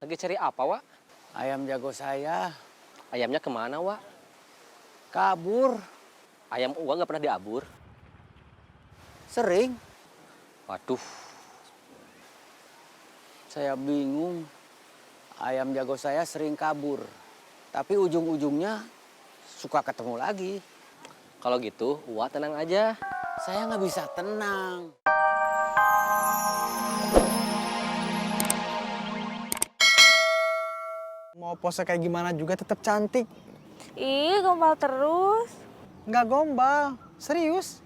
Lagi cari apa, Wak? Ayam jago saya Ayamnya kemana, Wak? kabur. Ayam Uwa nggak pernah diabur. Sering. Waduh, Saya bingung. Ayam jago saya sering kabur. Tapi ujung-ujungnya suka ketemu lagi. kalau gitu Uwa tenang aja. Saya nggak bisa tenang. Mau pose kayak gimana juga tetap cantik. Ih, gombal terus. Nggak gombal, serius.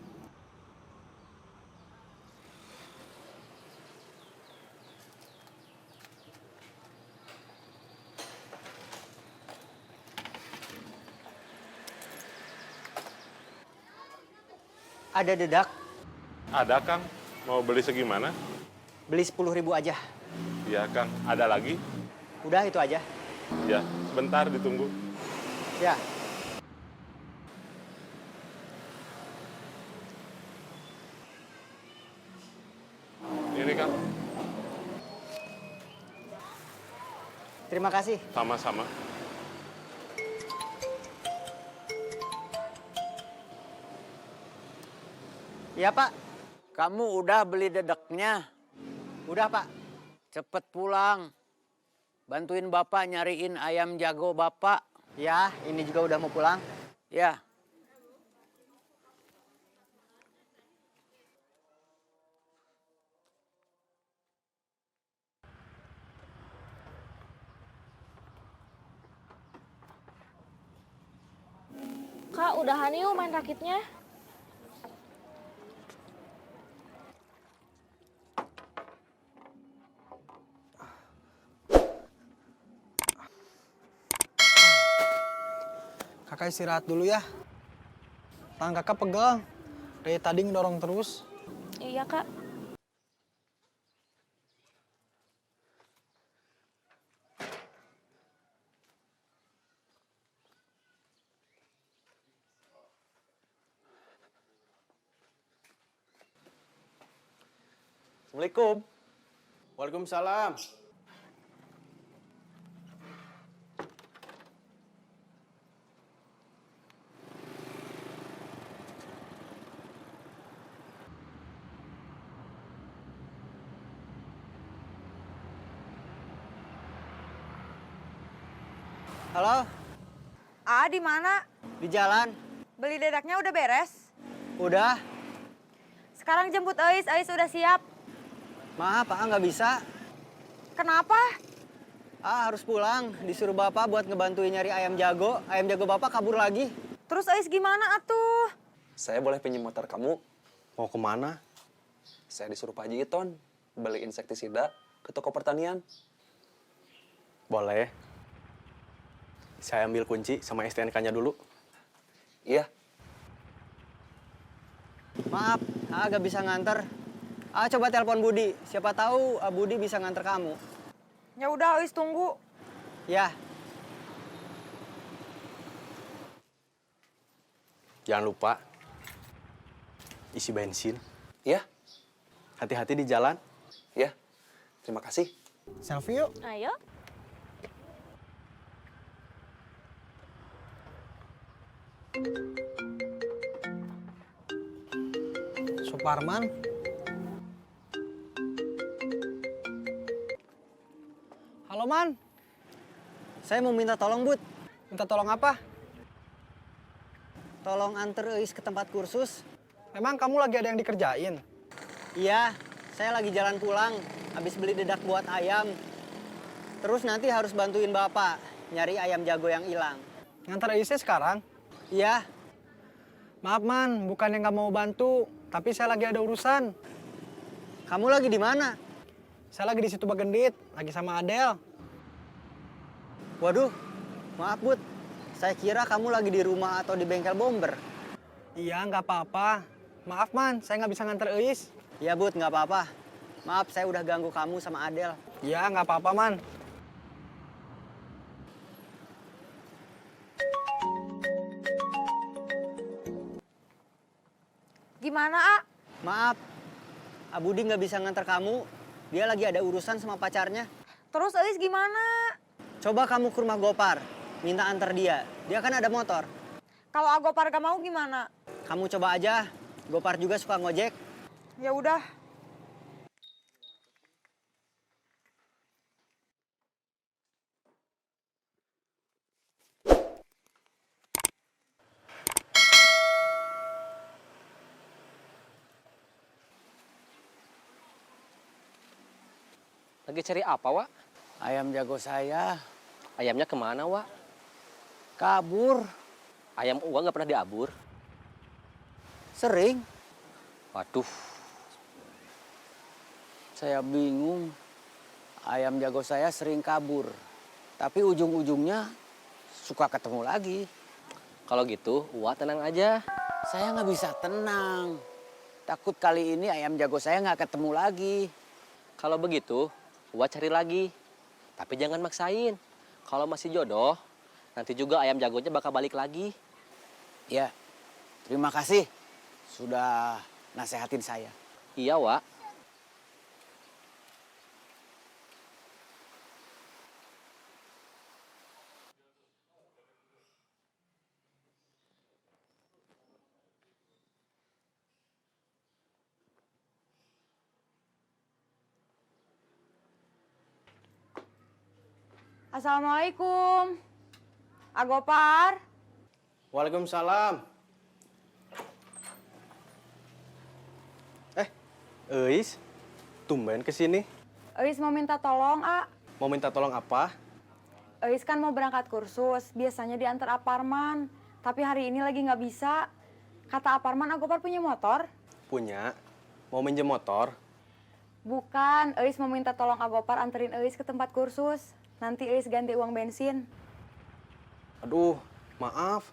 Ada dedak, Ada, Kang. Mau beli segimana? beli 10.000 aja. Iya, Kang. Ada lagi? Udah itu aja. Ya, sebentar ditunggu. Ya. Ini, Kang. Terima kasih. Sama-sama. Iya, Pak. Kamu udah beli dedeknya? Udah, Pak. Cepet pulang. Bantuin Bapak nyariin ayam jago Bapak. Ya, ini juga udah mau pulang. Ya. Kak, udahan yuk main rakitnya. Kakak istirahat dulu ya. Tangan kakak pegang. Dari tadi ngedorong terus. Iya, Kak. Assalamualaikum. Waalaikumsalam. Halo, Di mana? di jalan. Beli dedaknya udah beres? Udah. Sekarang jemput Ais udah siap. Maaf, Pak, nggak bisa. Kenapa? Harus pulang. Disuruh Bapak buat ngebantuin nyari ayam jago. Ayam jago Bapak kabur lagi. Terus Ais gimana atuh? Saya boleh pinjam motor kamu? Mau kemana? Saya disuruh Pak Haji Iton beli insektisida ke toko pertanian. Boleh. Saya ambil kunci sama STNK-nya dulu. Iya, Maaf, nggak bisa nganter. Coba telepon Budi. Siapa tahu Budi bisa nganter kamu. Ya udah Ais tunggu. Ya, Jangan lupa isi bensin. iya, Hati-hati di jalan. iya. Terima kasih. Selfie yuk. Ayo. Suparman. Halo, Man. saya mau minta tolong, Bud. Minta tolong apa? Tolong anter Eis ke tempat kursus. Memang kamu lagi ada yang dikerjain? Iya, saya lagi jalan pulang. Habis beli dedak buat ayam. Terus nanti harus bantuin Bapak nyari ayam jago yang hilang. Ngantar Isnya sekarang? Iya, Maaf, Man. Bukannya nggak mau bantu. Tapi saya lagi ada urusan. kamu lagi di mana? Saya lagi di situ Bagendit. Lagi sama Adel. Waduh, maaf, Bud. Saya kira kamu lagi di rumah atau di bengkel bomber. Iya, nggak apa-apa. Maaf, Man. Saya nggak bisa ngantar Eis. Iya, Bud, nggak apa-apa. Maaf, saya udah ganggu kamu sama Adel. Iya, nggak apa-apa, Man. Gimana, Maaf, Budi nggak bisa nganter kamu. Dia lagi ada urusan sama pacarnya. Terus Eis gimana? Coba kamu ke rumah Gopar, minta antar dia. Dia kan ada motor. Kalau Agopar gak mau gimana? Kamu coba aja, Gopar juga suka ngojek. Ya udah. Lagi cari apa, Wak? Ayam jago saya Ayamnya kemana, Wak? kabur. Ayam uang nggak pernah diabur. Sering. Waduh, Saya bingung. Ayam jago saya sering kabur. Tapi ujung-ujungnya suka ketemu lagi. kalau gitu, Wak tenang aja. Saya nggak bisa tenang. Takut kali ini ayam jago saya nggak ketemu lagi. Kalau begitu, Wak cari lagi. Tapi jangan maksain. Kalau masih jodoh, nanti juga ayam jagonya bakal balik lagi. Ya, terima kasih sudah nasehatin saya. Iya, Wak. Assalamualaikum. Agopar. Waalaikumsalam. Eis, tumben kesini. Eis mau minta tolong, A. Mau minta tolong apa? Eis kan mau berangkat kursus. Biasanya diantar Aparman. Tapi hari ini lagi nggak bisa. Kata Aparman, Agopar punya motor. Punya. Mau minjem motor? Bukan, Eis mau minta tolong Agopar anterin Eis ke tempat kursus. Nanti Eis ganti uang bensin. Aduh, maaf.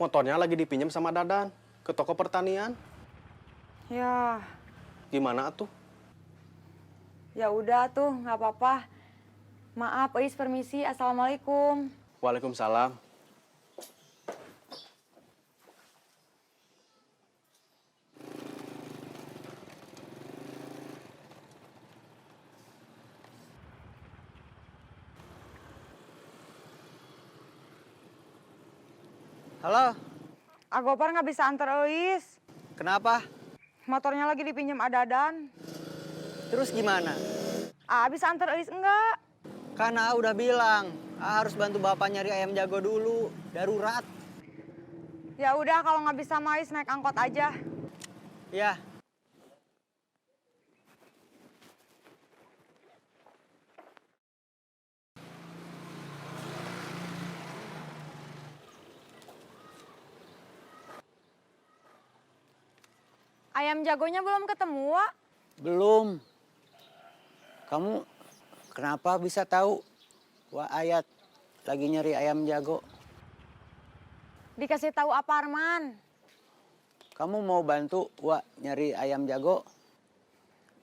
Motornya lagi dipinjam sama Dadan ke toko pertanian. Ya, Gimana tuh? ya udah tuh, nggak apa-apa. Maaf, Eis permisi. Assalamualaikum. Waalaikumsalam. Halo, Agopar nggak bisa antar Eis. kenapa? Motornya lagi dipinjam Adadan. Terus gimana? Bisa antar Eis enggak? Karena udah bilang, harus bantu bapak nyari ayam jago dulu, darurat. Ya udah, kalau nggak bisa mah Eis naik angkot aja. Ya, Ayam jagonya belum ketemu, Wak. Belum. Kamu kenapa bisa tahu Wah Ayat lagi nyari ayam jago? Dikasih tahu Aparman. Kamu mau bantu Wah nyari ayam jago?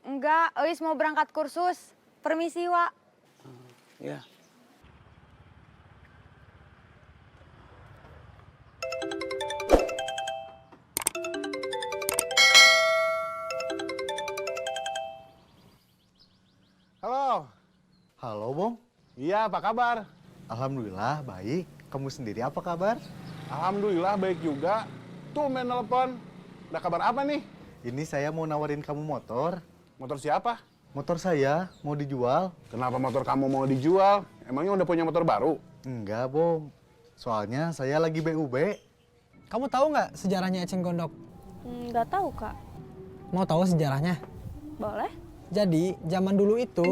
Enggak, Eis mau berangkat kursus. Permisi, Wak. Ya. Halo. Halo, Bong. Iya, apa kabar? Alhamdulillah, baik. Kamu sendiri apa kabar? Alhamdulillah baik juga. Tuh main telepon. Ada kabar apa nih? Ini saya mau nawarin kamu motor. Motor siapa? Motor saya mau dijual. Kenapa motor kamu mau dijual? Emangnya udah punya motor baru? Enggak, Bong. Soalnya saya lagi BUB. Kamu tahu nggak sejarahnya eceng gondok? Nggak tahu, Kak. Mau tahu sejarahnya? Boleh? Jadi, zaman dulu itu,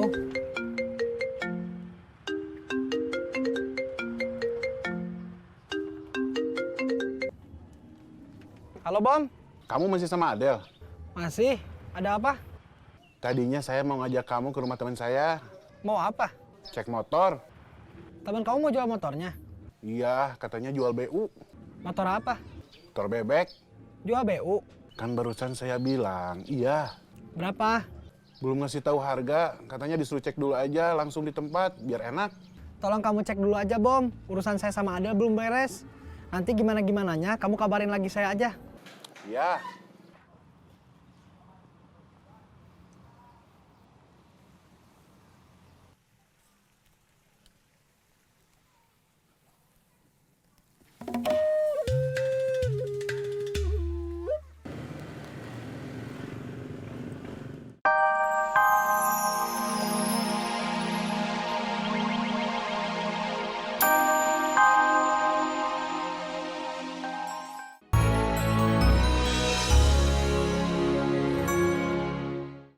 halo Bom, Kamu masih sama Adel? masih? Ada apa? Tadinya saya mau ngajak kamu ke rumah teman saya. Mau apa? Cek motor. Teman kamu mau jual motornya? Iya, katanya jual BU. Motor apa? Motor bebek. Jual BU. Kan barusan saya bilang, iya. Berapa? Belum ngasih tahu harga, katanya disuruh cek dulu aja langsung di tempat, biar enak. Tolong kamu cek dulu aja, Bom. Urusan saya sama Adel belum beres. Nanti gimana-gimananya, kamu kabarin lagi saya aja. Iya.